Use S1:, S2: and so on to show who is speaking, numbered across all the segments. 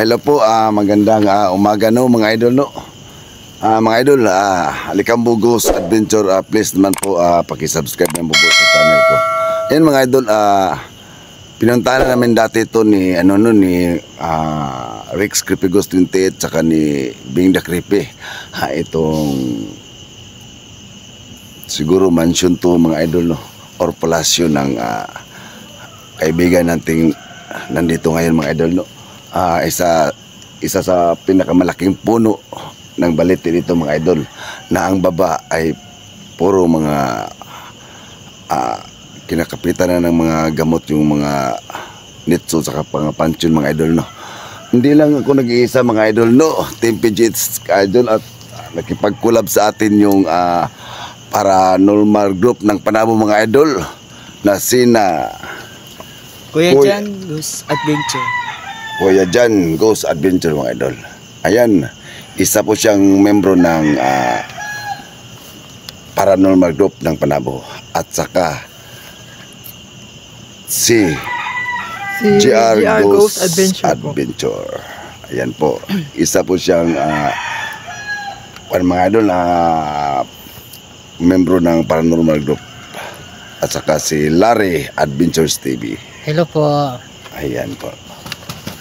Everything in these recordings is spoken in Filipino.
S1: Hello po, magandang umaga no mga idol no. Mga idol, Alikang Bugos Adventure, please naman po paki-subscribe ng Bugos sa channel ko. Yan mga idol, pinuntahan na namin dati ito ni Rex Creepy Ghost 28 saka ni Bing the Creepy. Itong siguro mansion to mga idol no, or palasyo ng kaibigan nating nandito ngayon mga idol no. Isa sa pinakamalaking puno ng balete dito mga idol, na ang baba ay puro mga kinakapitan na ng mga gamot, yung mga nitso sa pangapansyon mga idol no. Hindi lang ako nag-iisa mga idol no, Team PG's idol, at nakipag-collab sa atin yung paranormal group ng Panabo mga idol na sina
S2: Kuya Jan Ghost Adventure.
S1: Kuya Jan Ghost Adventure mga idol. Ayan, isa po siyang membro ng paranormal group ng Panabo. At saka si GR Ghost Adventure. Ayan po, isa po siyang mga idol na membro ng paranormal group. At saka si Larry Adventures TV.
S2: Hello po.
S1: Ayan po.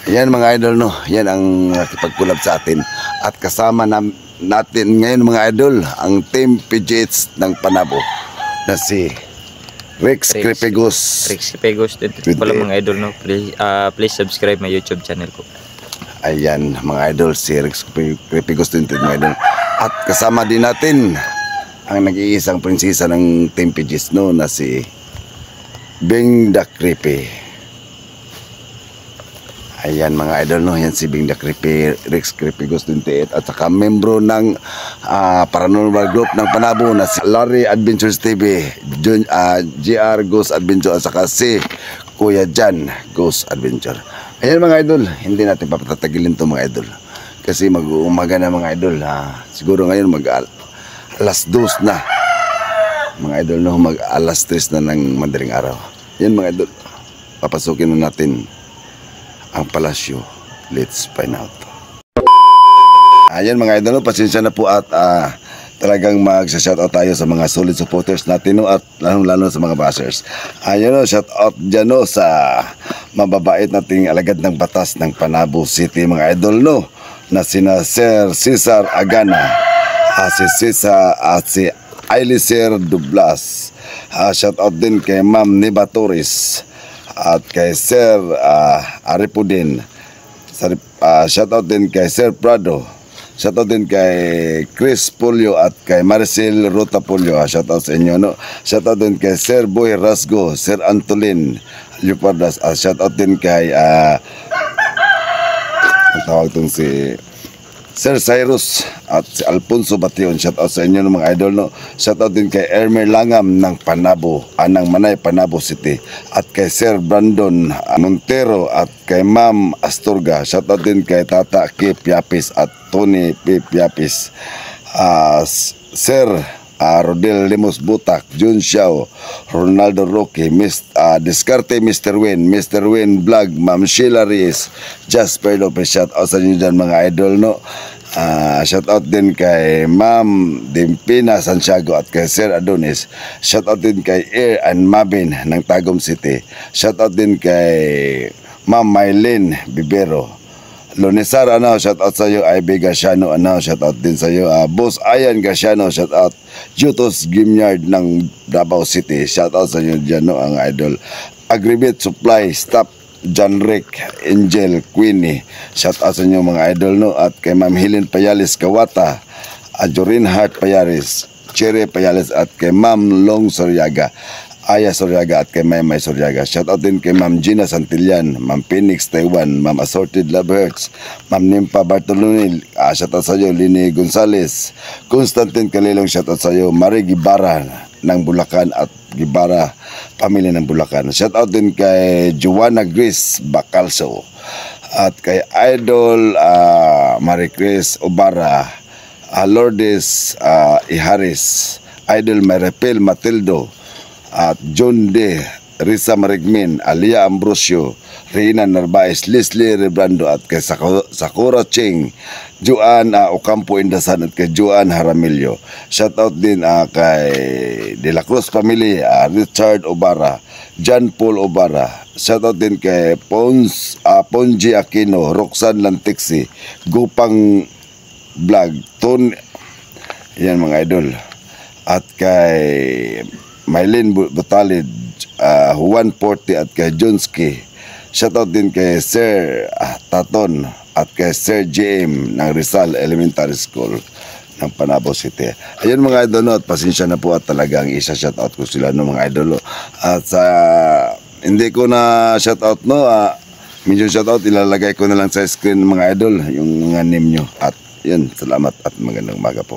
S1: Yan mga idol no, yan ang nakipag-collab sa atin. At kasama natin ngayon mga idol, ang Team PGH ng Panabo na si Rex Creepy Ghost.
S3: Rex Creepy Ghost, ito pala mga idol no. Please subscribe my YouTube channel ko.
S1: Ayan mga idol, si Rex Creepy Ghost mga idol. At kasama din natin ang nag-iisang prinsesa ng Team PGH no, na si Bing the Creepy. Ayan mga idol no, yan si Bing the Creepy, Rex Creepy Ghost 28, at saka membro ng paranormal group ng Panabo na si Larry Adventures TV, GR Ghost Adventure, at saka si Kuya Jan Ghost Adventure. Ayan mga idol, hindi natin papatatagilin to mga idol, kasi mag-uumaga na mga idol. Siguro ngayon alas 2 na mga idol no, alas 3 na ng madaling araw. Yan mga idol, papasukin na natin ang palasyo. Let's find out. Ayan mga idol, pasensya na po at talagang magsa-shoutout tayo sa mga solid supporters natin no, at lalo sa mga bashers. Ayan no, shoutout dyan no sa mababait nating alagad ng batas ng Panabo City mga idol no, na sina Sir Cesar Agana, si Cesar at si Ailiser Dublas. Shoutout din kay Ma'am Neba Torres at kay Sir Aripudin. Shoutout din kay Sir Prado. Shoutout din kay Chris Polio at kay Maricel Rota Polio. Shoutout sa inyo no. Shoutout din kay Sir Boy Rasgo, Sir Antolin Lupardas. Shoutout din kay ang tawag itong si Sir Cyrus at si Alfonso Bation. Shoutout sa inyo mga idol no. Shoutout din kay Ermer Langam ng Panabo, ng Manay Panabo City, at kay Sir Brandon Montero at kay Ma'am Astorga. Shoutout din kay Tata Kip Yapis at Tony Pip Yapis, Sir Rodel Limos Butak, Jun Xiao, Ronaldo Roque, Discarte Mr. Win Vlog, Ma'am Sheila Reyes, Jasper Lopez. Shoutout sa inyo dyan mga idol no. Shoutout din kay Ma'am Dimpina Santiago at kay Sir Adonis. Shoutout din kay Air and Mabin ng Tagum City. Shoutout din kay Ma'am Mylene Bibero. Lonesar shoutout sa iyo. Ibe Garciano shoutout din sa iyo. Boss Ayan Garciano, shoutout. Jutos Gimyard ng Davao City, shoutout sa inyo dyan no, ang idol. Agribit Supply Staff John Rick, Angel Queenie, shoutout sa inyo mga idol no. At kay Ma'am Helen Payales Kawata, Jorin Hart Payares, Cherry Payales, at kay Ma'am Long Soryaga, Aya Soryaga, at kay Maymay Soryaga. Shoutout din kay Ma'am Gina Santillan, Ma'am Phoenix Taiwan, Ma'am Assorted Love Hearts, Ma'am Nimpa Bartolonil, shoutout sa iyo. Lini Gonzales, Constantine Kalilong, shoutout sa iyo. Marie Gibara ng Bulacan at Gibara pamilya ng Bulacan. Shoutout din kay Joanna Grace Bacalso at kay Idol Marie Chris Obara, Lourdes Iharis, Idol Maripel Matildo, at John D. Risa Marigmin, Alia Ambrosio, Rina Narvaez, Leslie Rebrando at kay Sakura Ching, Juan Ocampo Indasan at kay Juan Haramillo. Shoutout din kay De La Cruz family, Richard Obara, John Paul Obara. Shoutout din kay Ponji Aquino, Roxanne Lantixi, Gupang Vlog, yan mga idol. At kay Maylin Butalid, Juan Porte at kay Jonski. Shoutout din kay Sir Taton at kay Sir JM ng Rizal Elementary School ng Panabo City. Ayun mga idol, no, at pasensya na po at talagang isa-shoutout ko sila, no, mga idol. At sa hindi ko na shoutout, no, medyo shoutout, ilalagay ko na lang sa screen mga idol yung mga name nyo. At yun, salamat at magandang umaga po.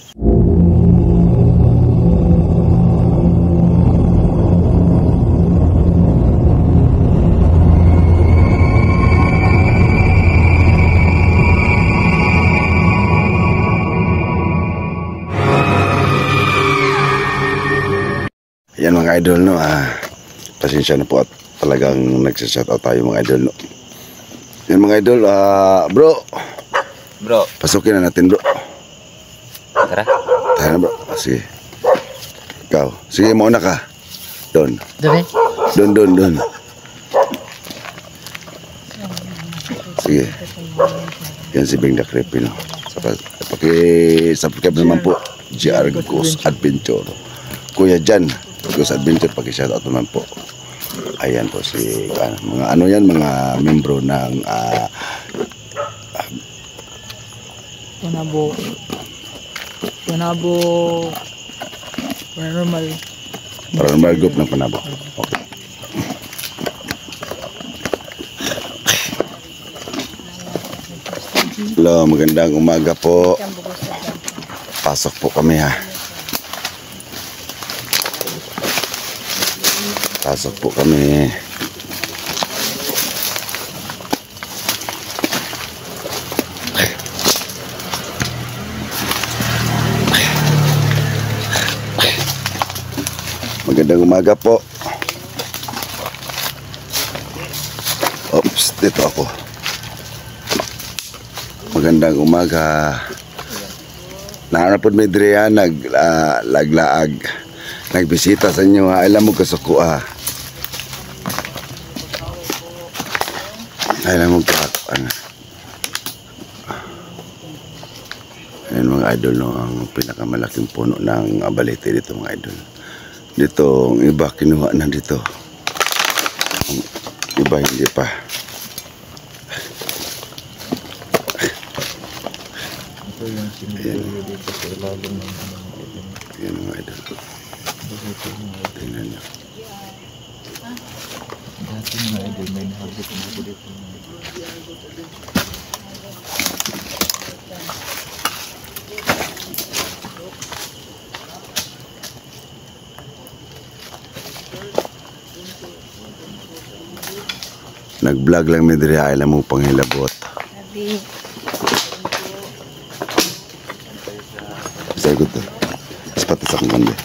S1: Yan mga idol, no, pasensya na po at talagang nagsashoutout tayo mga idol, no. Yan mga idol, bro, pasukin na natin, bro.
S3: Tara.
S1: Tayo na, bro. Sige. Ikaw. Sige, mauna ka. Doon. Doon. Sige. Yan si Bing the Creepy, no. Paki-subscribe naman po. GR Ghost Adventure. Kuya Jan, Ghost Adventure, paki-shoutout naman po. Ayan po si mga membro ng
S2: Panabo
S1: Paranormal Group ng Panabo. Okay. Hello, magandang umaga po. Pasok po kami, ha. Pasok po kami. Magandang umaga po. Oops, dito ako. Magandang umaga. Nahanap po may Drea laglaag. Nagbisita sa inyo, ha. Alam mo kasuko, ha. Alam mo ano. Ayan mga idol, no, ang pinakamalaking puno ng Abalete dito mga idol. Dito, ang iba kinuha na dito. Ang iba hindi pa. Ayan. Ayan mga idol. Tingnan nyo.
S3: Dati mga idol, may nahabot na ako dito.
S1: Nag-vlog lang may diri, alam mo panghilabot. Saya ko to. Sepatu sa kong kande.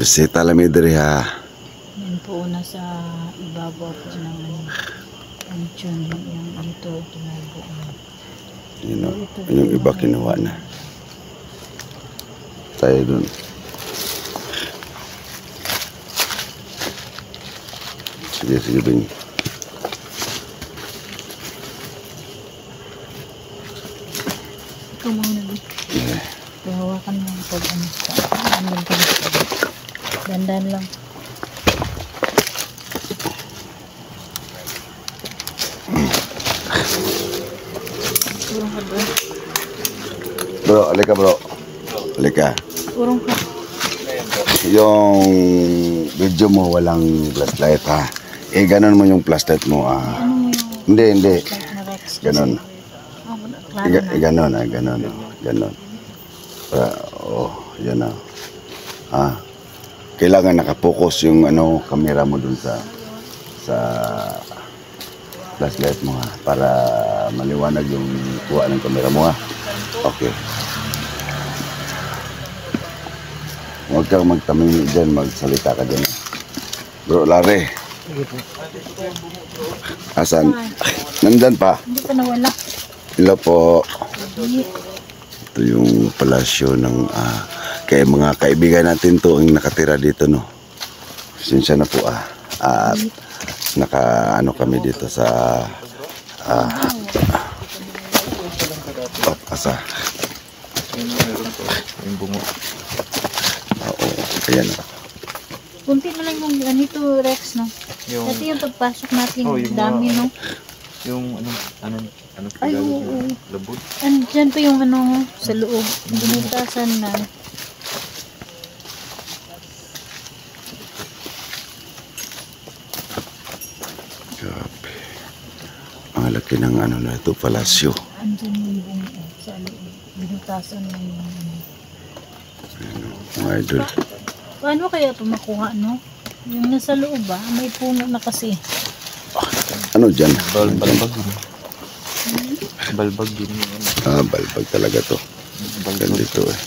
S1: Bisita lang may diri, ha.
S4: Yan po una sa ibabaw po ng antion yung dito tumubo.
S1: Yung iba kinuha na. Tayo dun. Sige Bing.
S4: Ikaw muna din. Hawakan mo pag ano sa dandan lang.
S1: Bro, alika bro. Alika.
S4: Urong ka.
S1: Yung video mo walang flashlight, ha. Ganon mo yung flashlight mo,
S4: Ano mo yung
S1: Hindi.
S4: na-rex?
S1: Ganon.
S4: Klaro na.
S1: Ganon. Yan na. kailangan nakapokus yung ano camera mo dun sa flashlight mo ha, para maliwanag yung kuha ng camera mo ha. Okay. Huwag kang magtamimi dyan, magsalita ka dyan. Bro Larry. Asan? Nandyan pa.
S4: Hindi pa nawala.
S1: Hello po.
S4: Hindi.
S1: Ito yung palasyo ng kay mga kaibigan natin to ang nakatira dito no. Sinsya na po at naka kami dito sa asa.
S3: Yung bungo.
S1: Oo, ayan.
S4: Kunti na lang yung ganito, Rex, no?
S3: Yung,
S4: Dati yung pagpasok natin,
S3: Oh, yung
S4: dami,
S3: mga-
S4: no?
S3: yung ano
S4: Ay,
S3: Tagalog
S4: oo.
S3: yun? Labot.
S4: Andyan pa yung ano, sa loob. Binutasan na.
S1: Grabe. Ang laki ng ano na ito, palasyo.
S4: Andyan yung bungo sa loob. Binutasan na yung ano.
S1: Mga idol.
S4: Paano kaya ito makuha, no? Yung nasa loob ba? May puno na kasi.
S1: Ano dyan?
S3: Balbag yun. Balbag yun yun.
S1: Balbag talaga to. Ganito eh.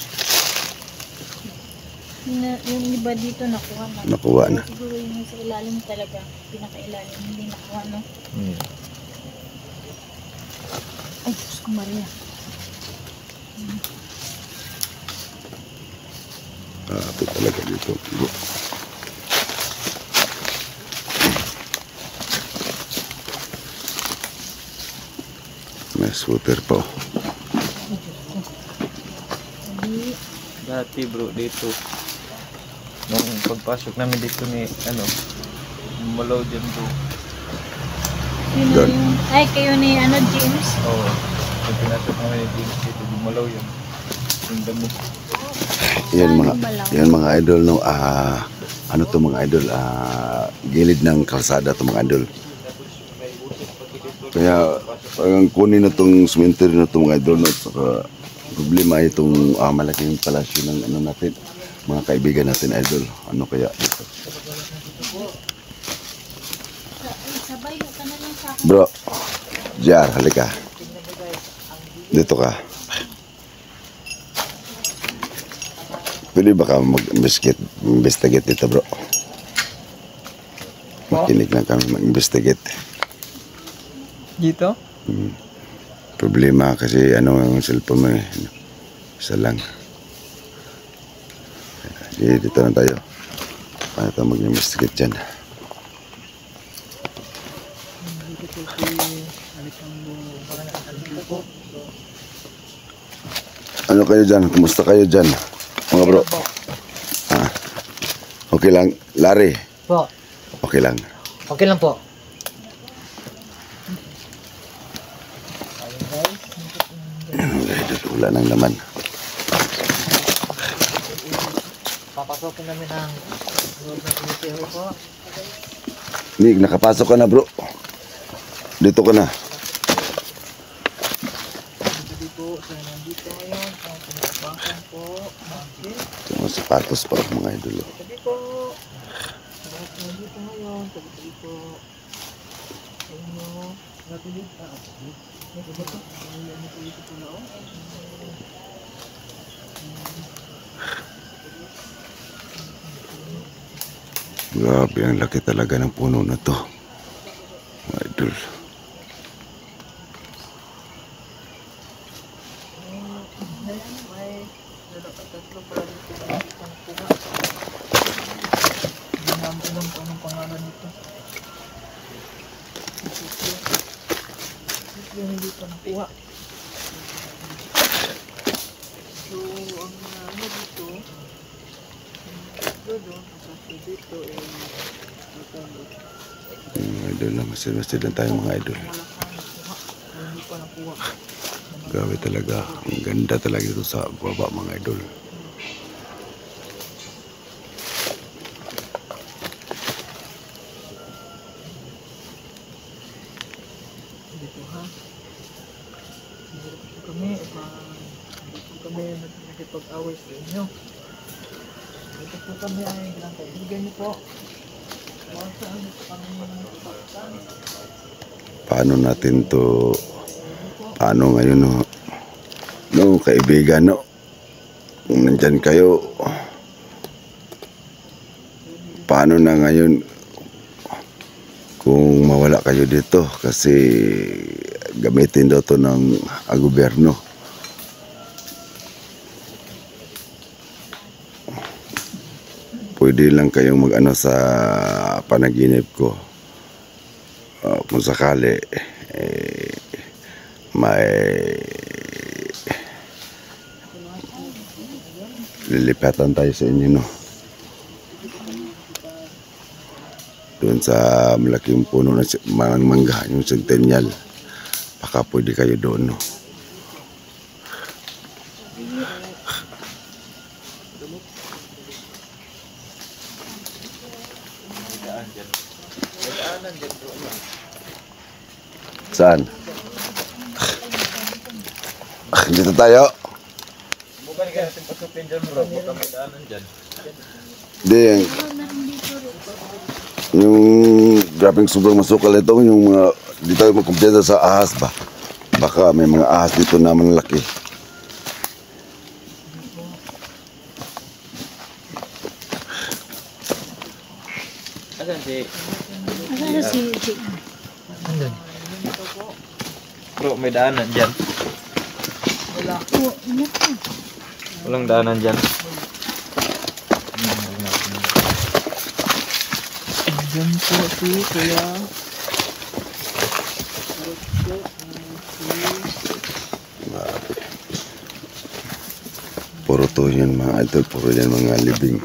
S4: Yung iba dito nakuha na.
S1: Nakuha na.
S4: Siguro yung sa ilalim talaga. Pinakailalim. Hindi nakuha, no?
S3: Hmm.
S4: Ay, Diyos ko Maria.
S1: Ito talaga dito. May scooter pa.
S4: Hindi.
S3: Dati bro, dito. Nung pagpasok namin dito ni, malaw dyan bro.
S4: Yun na
S1: Doon.
S4: yung... Ay, kayo ni James.
S3: Oo. Yung pinasok namin ni James dito, gumalaw yun. Yung damo.
S1: Yan mga idol no. Ano to mga idol? Gilid ng kalsada to mga idol. Kaya parang kunin na tong cemetery na to mga idol no. Saka problema itong malaking palasyo ng ano natin, mga kaibigan natin idol. Ano kaya dito?
S4: Sabay ka na lang sa akin.
S1: Bro, Jar, halika. Dito ka. Pwede ba ka mag-investigate dito bro? Makinig lang kami mag-investigate.
S2: Dito?
S1: Problema kasi yung cellphone mo eh. Isa lang. Sige, dito na tayo. Paano tayo mag-investigate dyan? Ano kayo dyan? Kumusta kayo dyan? Mga bro. Okay lang. Larry.
S2: Po.
S1: Okay lang.
S2: Okay lang po.
S1: Wala nang laman.
S2: Papasokin namin ang loob ng cemetery po.
S1: Nick, nakapasok ka na bro. Dito ka na.
S2: Dito, so nandito ngayon. Pinapakan po.
S1: Ito mga sapatos pa mga idol.
S2: Sabi po. Nandito ngayon. Sabi po. Ayun o. Natulid. Ito ba ito? Ito po na o.
S1: Grabe, ang laki talaga ng puno na to. Mga idol.
S2: Alam ko anong pangalan nito. Yung hindi pa nakuha. So, ang dito, doon, kasi dito,
S1: Mga idol na, masid lang tayo mga idol.
S2: hindi pa nakuha.
S1: Grabe talaga. Ang ganda talaga ito sa baba mga idol.
S2: Dito ha. Dito kami, dito kami nakikipag-away sa inyo. Ito po kami ay ilang kaibigan niyo po. Saan po kami magpapaktan.
S1: Paano natin to, paano ngayon no kaibigan no, kung nandyan kayo, paano na ngayon kung mawala kayo dito kasi gamitin daw to ng gobyerno. Pwede lang kayong mag-ano sa panaginip ko. Kung sakali may lilipatan tayo sa inyo no, doon sa malaking puno na mangga, yung centennial, baka pwede kayo doon no. Saan? Dito tayo.
S3: Bukan kaya natin pasukin dyan bro, baka may daanan dyan.
S1: Hindi, yung grabing sobrang masukal ito, yung mga, dito tayo magkumpiyasa sa ahas ba? Baka may mga ahas dito na malaki.
S3: Asan si...
S4: Ano si
S3: Bro, may daanan dyan.
S4: Oh, ano po?
S3: Walang daanan dyan.
S2: Diyan po si Kuya.
S1: Puro to yan mga idol, puro yan mga libing.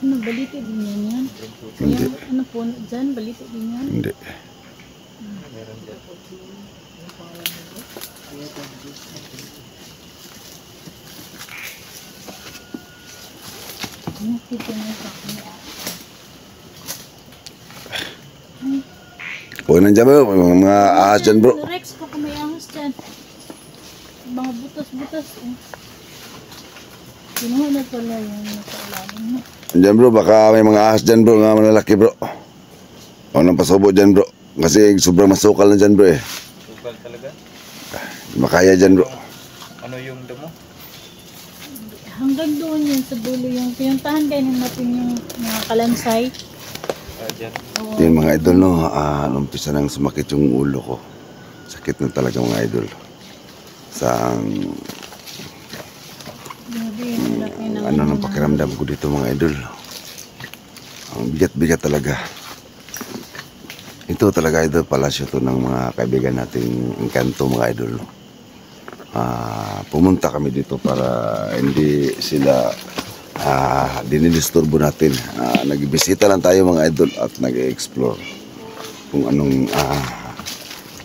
S4: Ano, balito din yan?
S1: Hindi,
S4: Ano po, dyan, balito din yan?
S1: hindi.
S4: Nakita niya sa akin.
S1: Huwag nandiyan bro, may mga ahas dyan bro.
S4: Rex, baka may ahas dyan. Mga butas-butas. Kinuha na pala yung nakaulanan mo.
S1: Nandiyan bro, baka may mga ahas dyan bro, mga malalaki bro. Huwag nang pasubo dyan bro, kasi sobrang masukal na dyan bro eh.
S3: Sukal talaga.
S1: Makaya dyan bro.
S3: Ano yung damo?
S4: Hanggang doon yun sa dulo yung pinuntahan kayo natin yung mga kalansay.
S3: Dyan.
S4: Oo.
S1: Yan mga idol no, umpisa nang sumakit yung ulo ko. Sakit na talaga mga idol. Sa
S4: Grabe, yung laki ng
S1: ano nang pakiramdam ko dito mga idol. Ang bigat-bigat talaga. Ito talaga idol, palasyo to ng mga kaibigan nating Engkanto mga idol. Pumunta kami dito para hindi sila dinidisturbo natin. Nagbisita lang tayo mga idol at nag-explore kung anong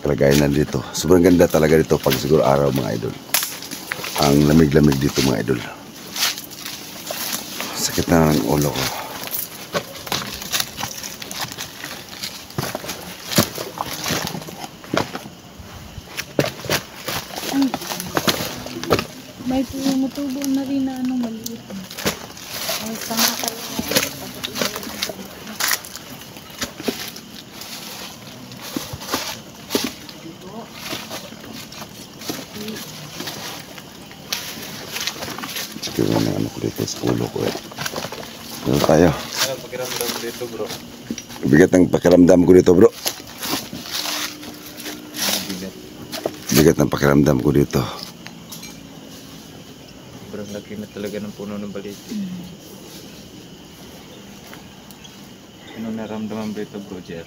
S1: kalagayan na dito. Sobrang ganda talaga dito pag siguro araw mga idol. Ang lamig-lamig dito mga idol. Sakit na ng ulo ko.
S4: May tumutubo na rin na anong maliit. Ay, sama kayo.
S1: Sige mo ng ano ko dito sa ulo ko eh. Dito tayo.
S3: Ano pakiramdam dito bro?
S1: Bigat ng pakiramdam ko dito bro.
S3: Bigat.
S1: Bigat ng pakiramdam ko dito.
S3: Sobrang laki na talaga ng puno ng baliti. Ano naramdaman dito bro, Jer?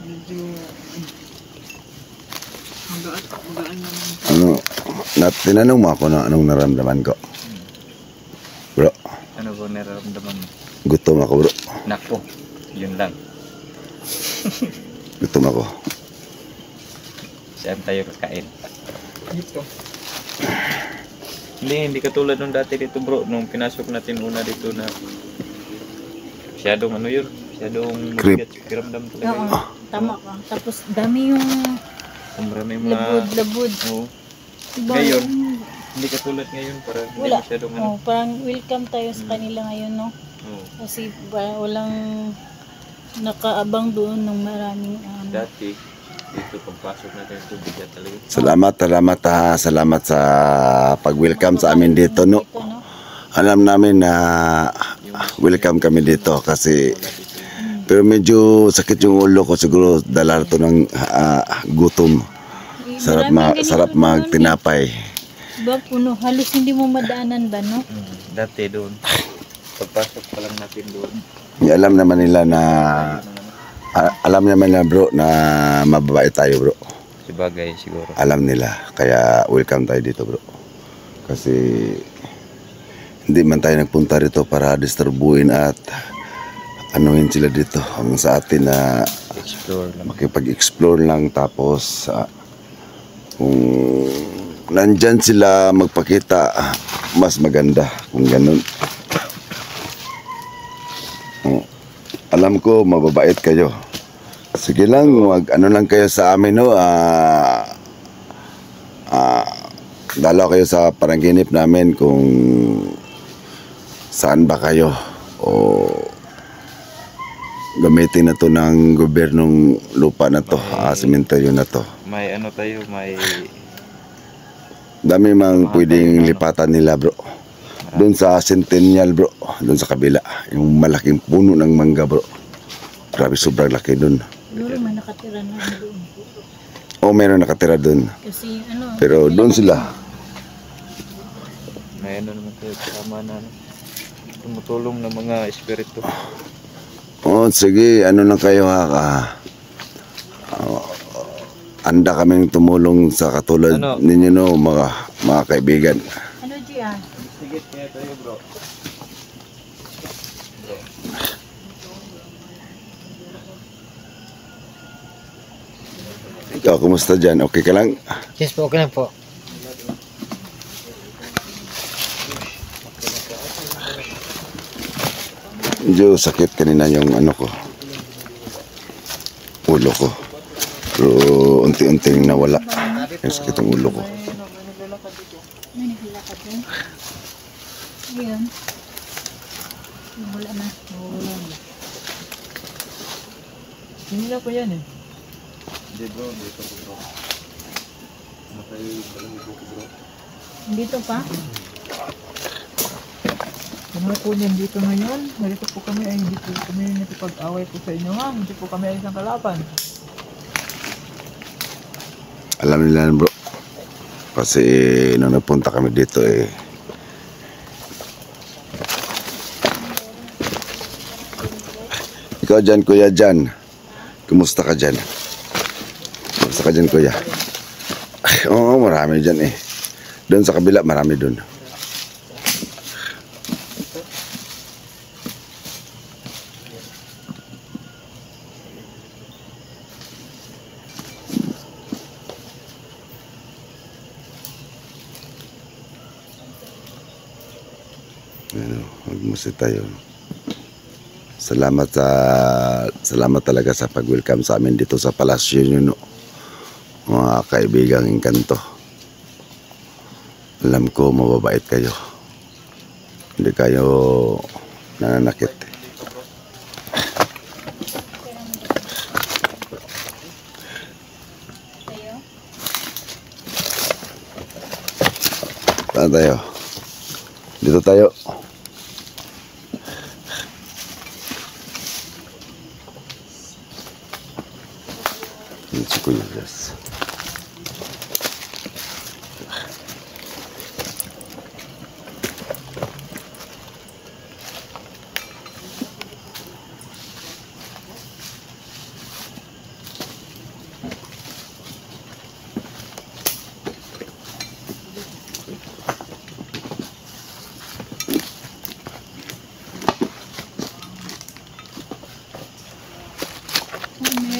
S2: Medyo magaan naman.
S1: Ano, tinanong mo ako na anong naramdaman ko. Bro,
S3: Ano ba nararamdaman mo?
S1: gutom ako bro.
S3: Nako, yun lang.
S1: Gutom ako.
S3: Saan tayo kakain?
S2: Dito.
S3: Hindi katulad nung dati dito bro, nung pinasok natin una dito na masyadong ano yun, masyadong
S1: Creep.
S3: mabigat, pakiramdam talaga
S4: Oo,
S3: yun.
S4: tama ka. Tapos dami yung
S3: Marami mga,
S4: labod-labod.
S3: oo,
S4: Iba,
S3: Ngayon, hindi katulad ngayon, parang hindi
S4: wala.
S3: masyadong ano.
S4: Oh, parang welcome tayo sa kanila ngayon, no?
S3: Oo.
S4: Kasi walang nakaabang doon ng maraming
S3: Dati, dito pagpasok natin yung tubig yan talaga.
S1: Salamat sa pag-welcome sa amin dito, no.
S4: no?
S1: Alam namin na welcome kami dito kasi pero medyo sakit yung ulo ko siguro dala to ng gutom. Sarap magtinapay.
S4: Diba, puno. Halos hindi mo madaanan ba, no?
S3: Dati doon, pagpasok pa lang natin doon.
S1: Alam naman nila na bro na mababait tayo, bro.
S3: Sabagay siguro.
S1: Alam nila kaya welcome tayo dito, bro. Kasi hindi man tayo nagpunta rito para disturbuin at anuhin sila dito. Ang sa atin na
S3: Explore lang.
S1: makipag-explore lang tapos kung nandyan sila magpakita mas maganda kung ganun. Alam ko mababait kayo. Sige lang, ano lang kayo sa amin, no. Dalaw kayo sa panaginip namin kung saan ba kayo o gamitin na to ng gobyernong lupa na to, sementeryo na to.
S3: May ano tayo, may
S1: Dami mang pwedeng lipatan nila, bro. Doon sa Centennial, bro. Doon sa kabila. Yung malaking puno ng mangga, bro. Grabe, sobrang laki doon.
S4: Siguro may nakatira na doon.
S1: O, meron nakatira doon.
S4: Kasi ano,
S1: Pero doon sila.
S3: may ano naman tayo, kasama na ano, tumutulong ng mga espiritu.
S1: O, sige, ano lang kayo, anda kaming tumulong sa katulad ninyo, no, mga kaibigan.
S4: ano Gia?
S3: Sige, kaya tayo bro.
S1: Ikaw, kumusta dyan? Okay ka lang?
S2: Yes po, okay lang po.
S1: Medyo sakit kanina yung ano ko. Ulo ko. Pero unti-unting nawala. Yung sakit ng ulo ko.
S4: May naglalakad doon. Ayun. Wala na. Wala na.
S2: Hindi na po yan eh.
S3: Hindi bro, dito po bro. Matay palang ibo ko bro.
S4: Dito pa?
S2: Ano po niyan dito ngayon? Narito po kami ay hindi po kami nakipag-away po sa inyo, ha? Hindi po kami ay isang kalaban.
S1: Alam nila yan, bro. Kasi nung napunta kami dito Ikaw dyan, kuya dyan. Kumusta ka dyan? Kumusta ka dyan, kuya? Ay, oo, marami dyan Doon sa kabila, marami doon. Magmusit tayo. Salamat talaga sa pag-welcome sa amin dito sa palasyo nyo, no. Mga kaibigang Engkanto. Alam ko mababait kayo. Hindi kayo nananakit. Saan tayo? Dito tayo. Si Kuya Jas.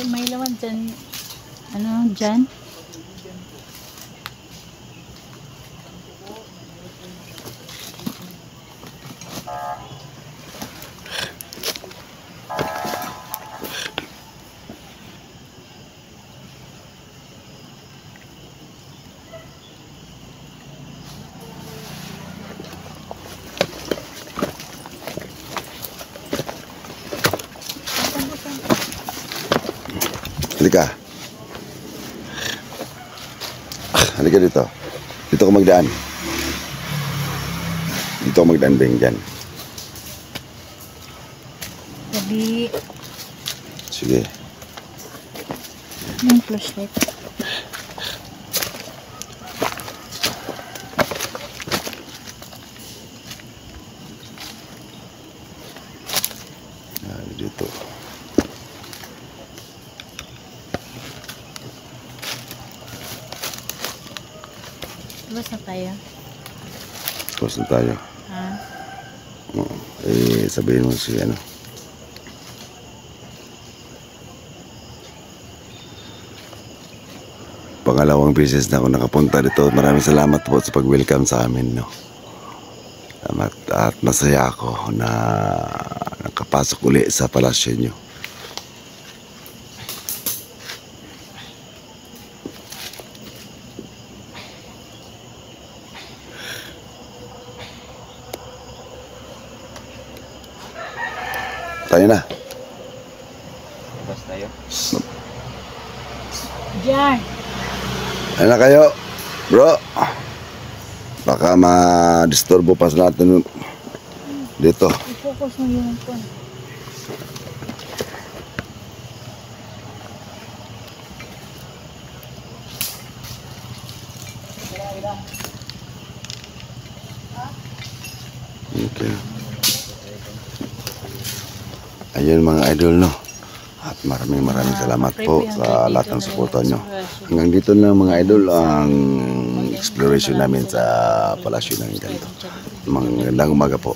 S4: May laman dyan. Ano, dyan?
S1: Halika. Halika dito. Dito ka magdaan. Dito ka magdaan, Beng, dyan.
S4: Gabi.
S1: Sige.
S4: Yung flashlight.
S1: Dito.
S4: Labas na tayo.
S1: Tapos na tayo.
S4: Ha?
S1: Oo. Eh, sabihin mo si ano. Pangalawang beses na ako nakapunta dito. Maraming salamat po sa pag-welcome sa amin, no. Salamat at masaya ako na nakapasok uli sa palasyo nyo. Tayo na.
S3: Labas tayo.
S4: Diyan.
S1: Ayun na kayo, bro. Baka ma-disturbo pa sa natin dito.
S4: I-focus mo yung phone.
S1: Okay. Ayun mga idol, no. At maraming salamat po sa lahat ng suporta nyo. Hanggang dito na mga idol ang exploration namin sa palasyo ng ganito. Magandang umaga po.